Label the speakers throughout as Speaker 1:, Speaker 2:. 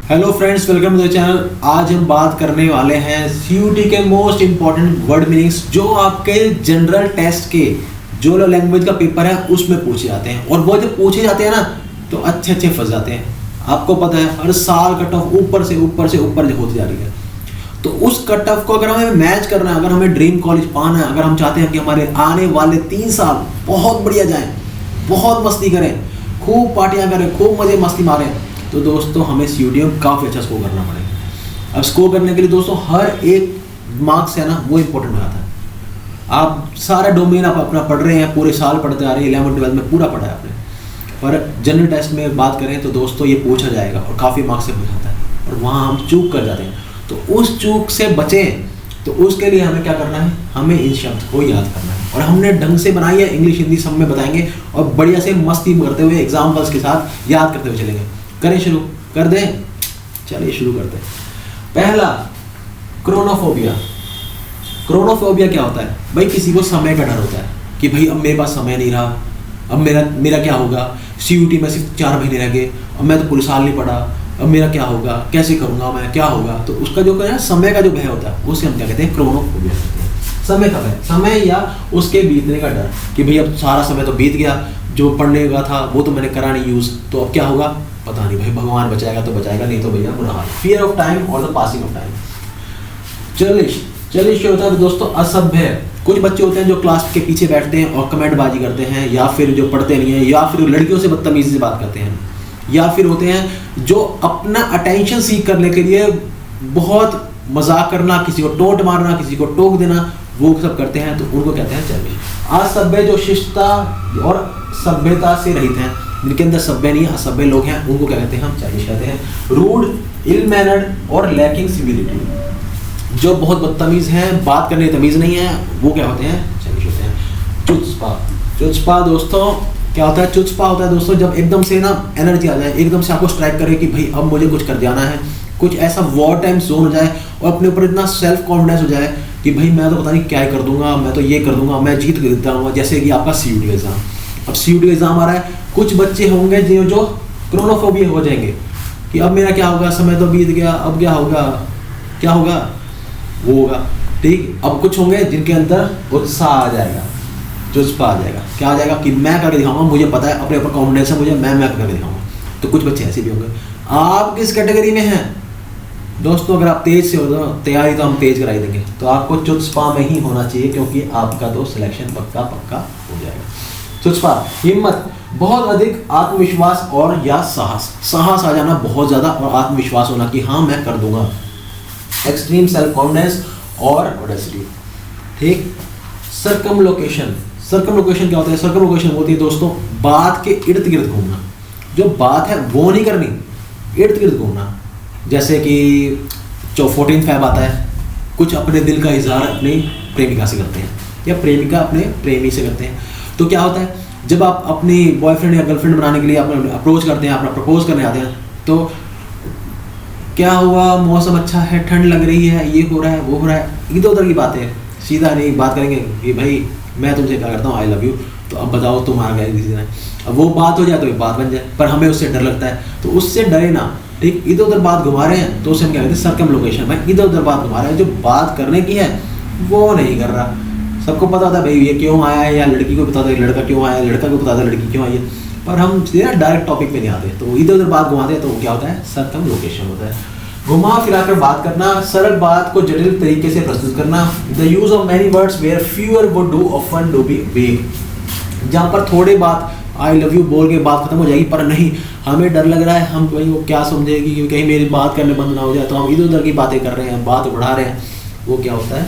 Speaker 1: Hello friends, welcome to the channel. आज हम बात करने वाले हैं सीयूटी के मोस्ट इंपॉर्टेंट वर्ड मीनिंग्स जो आपके जनरल टेस्ट के जो लैंग्वेज का पेपर है उसमें पूछे जाते हैं। और वो जब पूछे जाते हैं ना तो अच्छे अच्छे फंस जाते हैं। आपको पता है हर साल कट ऑफ ऊपर से ऊपर होती जा रही है। तो उस कट ऑफ को अगर हमें मैच करना है, अगर हमें ड्रीम कॉलेज पाना है, अगर हम चाहते हैं कि हमारे आने वाले 3 साल बहुत बढ़िया जाएं, बहुत मस्ती करें, खूब पार्टियां करें, खूब मजे मस्ती मारें, तो दोस्तों हमें सीयूटी में काफ़ी अच्छा स्कोर करना पड़ेगा। अब स्कोर करने के लिए दोस्तों हर एक मार्क्स है ना वो इम्पोर्टेंट हो जाता है। आप सारा डोमेन आप अपना पढ़ रहे हैं, पूरे साल पढ़ते आ रहे हैं, 11th-12th में पूरा पढ़ा है आपने, पर जनरल टेस्ट में बात करें तो दोस्तों ये पूछा जाएगा और काफ़ी मार्क्स से पूछा है और वहाँ हम चूक कर जाते हैं। तो उस चूक से बचें तो उसके लिए हमें क्या करना है, हमें इन शब्द को याद करना है। और हमने ढंग से बनाई है, इंग्लिश हिंदी सब में बताएंगे और बढ़िया से मस्ती करते हुए एग्जाम्पल्स के साथ याद करते हुए चलेंगे। करें शुरू कर दें, चलिए शुरू करते हैं। पहला, क्रोनोफोबिया। क्रोनोफोबिया क्या होता है भाई? किसी को समय का डर होता है कि भाई अब मेरे पास समय नहीं रहा, अब मेरा क्या होगा, सीयूटी में सिर्फ 4 महीने रह गए, अब मैं तो पूरे साल नहीं पढ़ा, अब मेरा क्या होगा, कैसे करूँगा मैं, क्या होगा। तो उसका जो है समय का जो भय होता है उसे हम क्या कहते हैं, क्रोनोफोबिया कहते हैं। समय का भय, समय या उसके बीतने का डर कि भाई अब सारा समय तो बीत गया, जो पढ़ने का था वो तो मैंने करा नहीं यूज़, तो अब क्या होगा पता नहीं, भाई भगवान बचाएगा तो बचाएगा, नहीं तो भैया बुरा हाल। फियर ऑफ टाइम और द पासिंग ऑफ टाइम। चलिए होता है दोस्तों असभ्य। कुछ बच्चे होते हैं जो क्लास के पीछे बैठते हैं और कमेंटबाजी करते हैं, या फिर जो पढ़ते नहीं है, या फिर लड़कियों से बदतमीजी से बात करते हैं, या फिर होते हैं जो अपना अटेंशन सीख करने के लिए बहुत मजाक करना, किसी को टोंट मारना, किसी को टोक देना, वो सब करते हैं, तो उनको कहते हैं चलिए। असभ्य जो शिष्टता और सभ्यता से रहित हैं, जिनके अंदर सभ्य नहीं है, असभ्य लोग हैं, उनको क्या कहते हैं, हम चाइनीज कहते हैं। रूड, इल मैनर्ड और लैकिंग सिविलिटी, जो बहुत बदतमीज हैं, बात करने की तमीज नहीं है, वो क्या होते हैं, चाइनीज होते हैं। चुचपा दोस्तों क्या होता है? चुचपा होता है दोस्तों जब एकदम से ना एनर्जी आ जाए, एकदम से आपको स्ट्राइक करे कि भाई अब मुझे कुछ कर जाना है, कुछ ऐसा वॉर टाइम जोन हो जाए और अपने ऊपर इतना सेल्फ कॉन्फिडेंस हो जाए कि भाई मैं तो पता नहीं क्या कर दूंगा, मैं तो ये कर दूंगा, मैं जीत जाऊंगा। जैसे कि आपका सीयूटी एग्जाम, अब सीयूटी एग्जाम आ रहा है, कुछ बच्चे होंगे जो क्रोनोफोबिया हो जाएंगे कि अब मेरा क्या होगा, समय तो बीत गया, अब क्या होगा वो होगा, ठीक। अब कुछ होंगे जिनके अंदर उत्साह आ जाएगा, जुज्बा आ जाएगा, क्या आ जाएगा कि मैं करके दिखाऊंगा, मुझे पता है, अपने ऊपर कॉन्फिडेंस है मुझे, मैं करके दिखाऊंगा। तो कुछ बच्चे ऐसे भी होंगे। आप किस कैटेगरी में हैं दोस्तों? अगर आप तेज से हो तो तैयारी तो हम तेज कराई देंगे, तो आपको चुचपा में ही होना चाहिए, क्योंकि आपका तो सिलेक्शन पक्का हो जाएगा। चुचपा, हिम्मत, बहुत अधिक आत्मविश्वास और या साहस आ जाना बहुत ज़्यादा, और आत्मविश्वास होना कि हाँ मैं कर दूंगा। एक्सट्रीम सेल्फ कॉन्फिडेंस और ऑडेसिटी, ठीक। सर्कमलोकेशन क्या होता है? सर्कमलोकेशन होती है दोस्तों बात के इर्द गिर्द घूमना। जो बात है वो नहीं करनी, इर्द गिर्द घूमना। जैसे कि जो 14 फेब आता है, कुछ अपने दिल का इजहार अपनी प्रेमिका से करते हैं या प्रेमिका अपने प्रेमी से करते हैं। तो क्या होता है, जब आप अपनी बॉयफ्रेंड या गर्लफ्रेंड बनाने के लिए अपना अप्रोच करते हैं, अपना प्रपोज करने आते हैं, तो क्या हुआ, मौसम अच्छा है, ठंड लग रही है, ये हो रहा है, वो हो रहा है, इधर उधर की बातें, सीधा नहीं बात करेंगे कि भाई मैं तुमसे क्या करता हूँ, आई लव यू, तो अब बताओ तुम्हारा क्या किसी ने। अब वो बात हो जाए तो एक बात बन जाए, पर हमें उससे डर लगता है, तो उससे डरे ना, ठीक। इधर उधर बात घुमा रहे हैं तो उसे हम क्या कहते हैं, सर्कमलोकेशन। भाई इधर उधर बात घुमा रहे हैं, जो बात करने की है वो नहीं कर रहा। सबको पता था भाई ये क्यों आया है, या लड़की को पता था लड़का क्यों आया है, लड़का को पता था लड़की क्यों आई है, पर हम सीधा डायरेक्ट टॉपिक पे नहीं आते, तो इधर उधर बात घुमाते हैं, तो क्या होता है, सर्कमलोकेशन होता है। घुमा फिरा कर बात करना, सरल बात को जटिल तरीके से प्रस्तुत करना। The use of many words where fewer would do often do be vague, जहाँ पर थोड़े बात आई लव यू बोल के बात खत्म हो जाएगी, पर नहीं हमें डर लग रहा है, हम भाई वो क्या समझेगी कि कहीं मेरी बात करने बंद ना हो जाए, तो हम इधर उधर की बातें कर रहे हैं, बात बढ़ा रहे हैं, वो क्या होता है,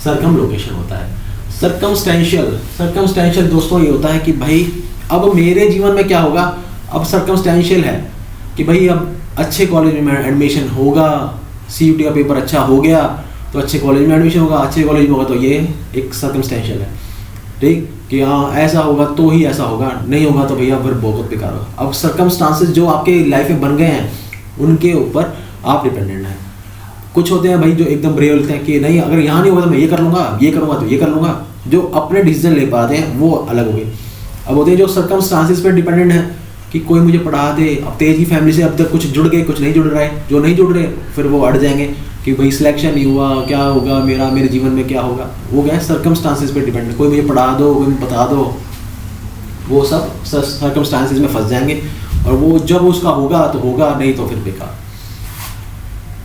Speaker 1: सर्कमलोकेशन होता है। सर्कमस्टेंशियल दोस्तों ये होता है कि भाई अब मेरे जीवन में क्या होगा, अब सर्कमस्टेंशियल है कि भाई अब अच्छे कॉलेज में एडमिशन होगा, सीयूटी का पेपर अच्छा हो गया तो अच्छे कॉलेज में एडमिशन होगा, अच्छे कॉलेज में होगा तो ये एक सर्कमस्टेंशियल है, ठीक, कि हाँ ऐसा होगा तो ही ऐसा होगा, नहीं होगा तो भैया फिर बहुत बेकार होगा। अब सर्कमस्टांसेस जो आपके लाइफ में बन गए हैं उनके ऊपर आप डिपेंडेंट हैं। कुछ होते हैं भाई जो एकदम ब्रेव होते हैं कि नहीं अगर यहाँ नहीं होगा तो मैं ये कर लूँगा, ये करूँगा तो ये कर लूँगा, जो अपने डिसीजन ले पाते हैं वो अलग हो गए। अब होते हैं जो सर्कमस्टांसेस पर डिपेंडेंट हैं कि कोई मुझे पढ़ा दे। अब तेज की फैमिली से अब तक कुछ जुड़ गए, कुछ नहीं जुड़ रहा है, जो नहीं जुड़ रहे फिर वो अड़ जाएंगे कि भाई सिलेक्शन नहीं हुआ, क्या होगा मेरा, मेरे जीवन में क्या होगा। वो क्या है, सर्कमस्टांसिस पे डिपेंड, कोई मुझे पढ़ा दो, कोई बता दो, वो सब सर्कमस्टांसिस में फंस जाएंगे और वो जब उसका होगा तो होगा, नहीं तो फिर बेकार।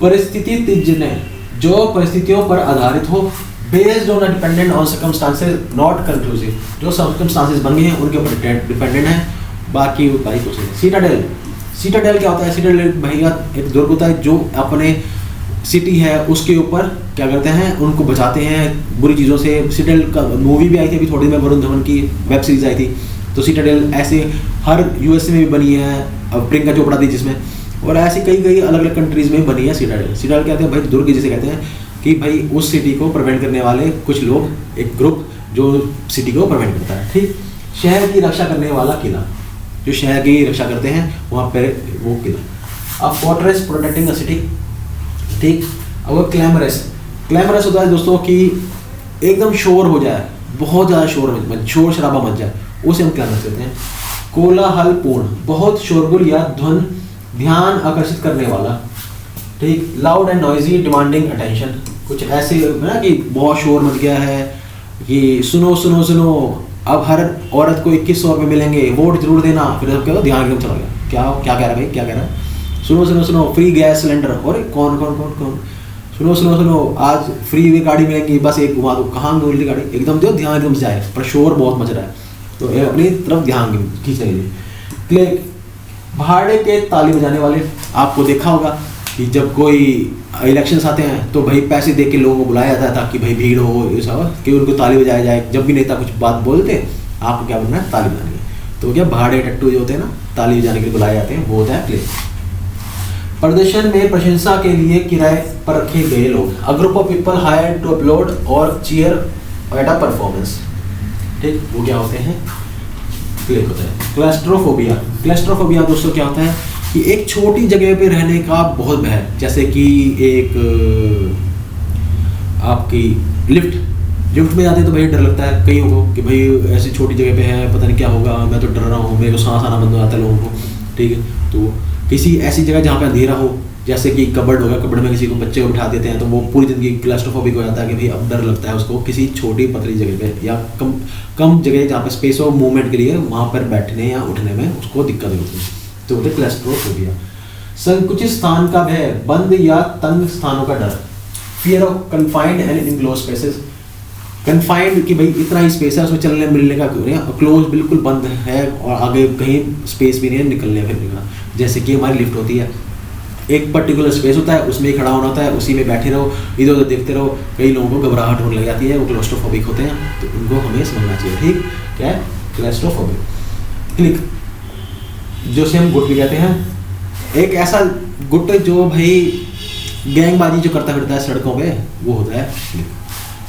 Speaker 1: परिस्थिति तिजने, जो परिस्थितियों पर आधारित हो, based on dependent on circumstances not conclusive, जो सर्कमस्टांसेस बन गए हैं उनके ऊपर डिपेंडेंट है, बाकी भाई कुछ नहीं। सीटाडेल, सीटाडेल क्या होता है? सीटाडेल भैया एक दुर्ग होता है जो अपने सिटी है उसके ऊपर क्या करते हैं, उनको बचाते हैं बुरी चीज़ों से। सीटाडेल का मूवी भी आई थी अभी थोड़ी में, वरुण धवन की वेब सीरीज आई थी। तो सीटाडेल ऐसे हर यूएसए में भी बनी है, अब प्रियंका चोपड़ा थी जिसमें, और ऐसी कई कई अलग अलग कंट्रीज में बनी है सीटाडेल। सीटाडेल कहते हैं भाई दुर्ग जिसे कहते हैं कि भाई उस सिटी को प्रिवेंट करने वाले कुछ लोग, एक ग्रुप जो सिटी को प्रिवेंट करता है। ठीक, शहर की रक्षा करने वाला किला, जो शहर की रक्षा करते हैं वहाँ पर वो किला। अब फोर्ट्रेस प्रोटेक्टिंग अ सिटी। ठीक, अब वो क्लैमरस, क्लैमरस होता है दोस्तों कि एकदम शोर हो जाए, बहुत ज़्यादा शोर शराबा मच जाए, उसे हम क्लैमरस कहते हैं। कोलाहलपूर्ण, बहुत शोरगुल या ध्यान आकर्षित करने वाला। ठीक, loud and noisy demanding attention, कुछ ऐसे ना कि बहुत शोर मच गया है कि सुनो सुनो सुनो, अब हर औरत को 2100 रुपये मिलेंगे, वोट जरूर देना। फिर सब क्या होगा, ध्यान एकदम चला गया, क्या क्या कह रहा है भाई, क्या कह रहा है, सुनो सुनो सुनो, फ्री गैस सिलेंडर, और कौन कौन कौन कौन, सुनो सुनो सुनो, आज फ्री हुई गाड़ी मिलेंगी, बस एक घुमा दो, कहाँ मिली गाड़ी, एकदम जो ध्यान एकदम से जाए, पर शोर बहुत मच रहा है तो अपनी तरफ ध्यान खींचने के लिए। क्लिक, भाड़े के ताली बजाने वाले, आपको देखा होगा कि जब कोई इलेक्शंस आते हैं तो भाई पैसे दे के लोगों को बुलाया जाता है ताकि भाई भीड़ हो, ये सब कि उनको ताली बजाया जाए। जब भी नेता कुछ बात बोलते हैं आपको क्या बनना है, ताली बजानी है। तो क्या भाड़े टट्टू जो होते हैं ना, ताली बजाने के लिए बुलाए जाते हैं, वो होता है क्लिक। प्रदर्शन में प्रशंसा के लिए किराए पर रखे गए लोग, a group of people hired to applaud और चीयर एट अ परफॉर्मेंस। ठीक, वो क्या होते हैं, क्लिक होता है। क्लस्ट्रोफोबिया, क्लस्ट्रोफोबिया दोस्तों क्या होता है कि एक छोटी जगह पे रहने का बहुत भय, जैसे कि एक आपकी लिफ्ट में जाते हैं तो भाई डर लगता है कईयों को कि भाई ऐसी छोटी जगह पे है, पता नहीं क्या होगा, मैं तो डर रहा हूँ, मेरे को सांस आना बंद हो जाता है लोगों को। ठीक है, तो किसी ऐसी जगह जहाँ पे अंधेरा हो, जैसे कि कबर्ड होगा, कबर्ड में किसी को बच्चे को बिठा देते हैं तो वो पूरी जिंदगी क्लस्ट्रोफोबिक हो जाता है कि भाई अब डर लगता है उसको किसी छोटी पतली जगह पे या कम जगह जहाँ पे स्पेस हो मूवमेंट के लिए, वहाँ पर बैठने या उठने में उसको दिक्कत होती है, तो होता है क्लस्ट्रोफोबिया। संकुचित स्थान का भय, बंद या तंग स्थानों का डर। Fear of confined and enclose spaces, confined कि भाई इतना ही स्पेस है उसमें चलने मिलने का क्यों नहीं, क्लोज बिल्कुल बंद है और आगे कहीं स्पेस भी नहीं है निकलने फिरने का। जैसे कि हमारी लिफ्ट होती है, एक पर्टिकुलर स्पेस होता है, उसमें ही खड़ा होना होता है, उसी में बैठे रहो, इधर उधर देखते रहो। कई लोगों को घबराहट होने लग जाती है, वो क्लस्ट्रोफोबिक होते हैं, तो उनको हमें समझना चाहिए। ठीक, क्या है क्लस्ट्रोफोबिक। क्लिक, जो से हम गुट भी कहते हैं, एक ऐसा गुट जो भाई गैंगबाजी जो करता फिरता है सड़कों पे, वो होता है क्लिक।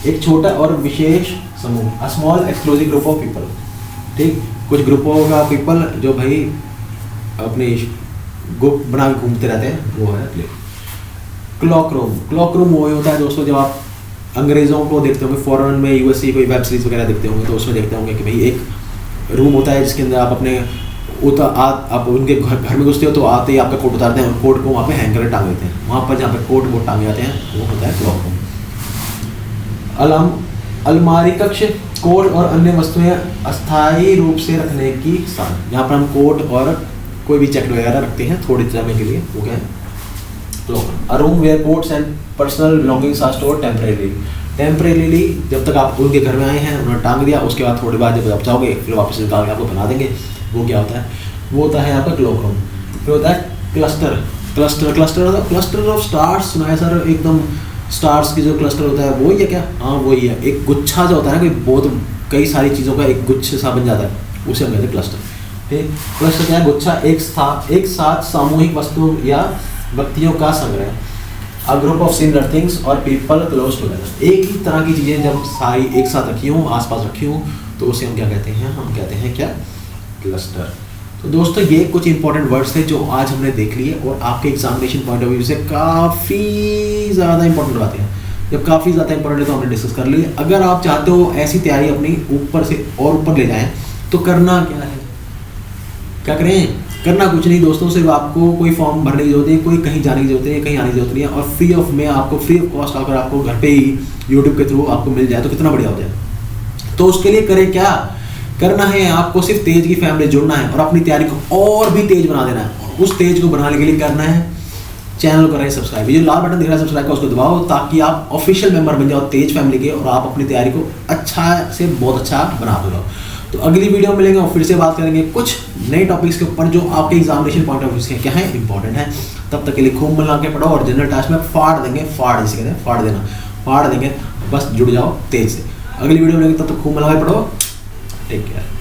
Speaker 1: एक छोटा और विशेष समूह, a small exclusive group of people. ठीक, कुछ ग्रुपों का पीपल जो भाई अपने ग्रुप बना के घूमते रहते हैं, वो है click. Clock room, clock room वो होता है दोस्तों जब आप अंग्रेज़ों को देखते होंगे फॉरेन में, यूएसए कोई वेब सीरीज वगैरह देखते होंगे तो उसमें देखते होंगे कि भाई एक रूम होता है जिसके अंदर आप अपने आप उनके घर में घुसते हो तो आते ही आपका कोट उतारते हैं और कोट को वहाँ पे हैंगर टांग देते हैं, वहाँ पर जहाँ पे कोट वो टांगे जाते हैं वो होता है क्लॉक रूम। अलमारी कक्ष, कोट और अन्य वस्तुएं अस्थायी रूप से रखने की स्थान, जहाँ पर हम कोट और कोई भी चेक वगैरह रखते हैं थोड़ी समय के लिए, वो क्या है cloak room. A room where coats and personal belongings are stored temporarily, जब तक आप उनके घर में आए हैं उन्होंने टांग दिया, उसके बाद थोड़ी बाद जब आप चाहोगे फिर वापस निकाल के आपको बना देंगे, वो क्या होता है, वो होता है आपका क्लॉक रूम। फिर होता है क्लस्टर ऑफ स्टार्स, सुना है सर, एकदम स्टार्स की जो क्लस्टर होता है वही है क्या, हाँ वही है, एक गुच्छा जो होता है ना, कोई बहुत कई सारी चीज़ों का एक गुच्छ सा बन जाता है, उसे हम कहते हैं क्लस्टर। ठीक, क्लस्टर क्या है, गुच्छा, एक साथ सामूहिक वस्तु या व्यक्तियों का संग्रह। अ ग्रुप ऑफ सिमिलर थिंग्स और पीपल क्लोज टुगेदर, एक ही तरह की चीज़ें जब सारी एक साथ रखी हों, आसपास रखी हों, तो उसे हम क्या कहते हैं, हम कहते हैं क्या, क्लस्टर। तो दोस्तों ये कुछ इंपॉर्टेंट वर्ड्स थे जो आज हमने देख लिए और आपके एग्जामिनेशन पॉइंट ऑफ व्यू से काफ़ी ज़्यादा इंपॉर्टेंट बातें हैं। जब काफ़ी ज़्यादा इंपॉर्टेंट है तो हमने डिस्कस कर लिए। अगर आप चाहते हो ऐसी तैयारी अपनी ऊपर से और ऊपर ले जाएं तो करना क्या है, क्या करें, करना कुछ नहीं दोस्तों, सिर्फ आपको कोई फॉर्म भरने की जरूरत है, कोई कहीं जाने की जरूरत है, कहीं आने की जरूरत नहीं है, और फ्री ऑफ में आपको फ्री ऑफ कॉस्ट अगर आपको घर पे ही यूट्यूब के थ्रू आपको मिल जाए तो कितना बढ़िया हो जाए। तो उसके लिए करें क्या करना है, आपको सिर्फ तेज की फैमिली जुड़ना है और अपनी तैयारी को और भी तेज बना देना है। उस तेज को बनाने के लिए करना है चैनल को करें सब्सक्राइब, ये जो लाल बटन दिख रहा है सब्सक्राइब का उसको दबाओ ताकि आप ऑफिशियल मेंबर बन जाओ तेज फैमिली के और आप अपनी तैयारी को अच्छा से बहुत अच्छा बना दो। तो अगली वीडियो में मिलेंगे और फिर से बात करेंगे कुछ नए टॉपिक्स के ऊपर जो आपके एग्जामिनेशन पॉइंट ऑफ व्यू से क्या है इंपॉर्टेंट है। तब तक के लिए खूब मिला के पढ़ो और जनरल टास्क में फाड़ देंगे, फाड़ जिसे कहते हैं फाड़ देना, फाड़ देंगे, बस जुड़ जाओ तेज से। अगली वीडियो में मिलेंगे, तब तक खूब मिला के पढ़ो, टेक केयर।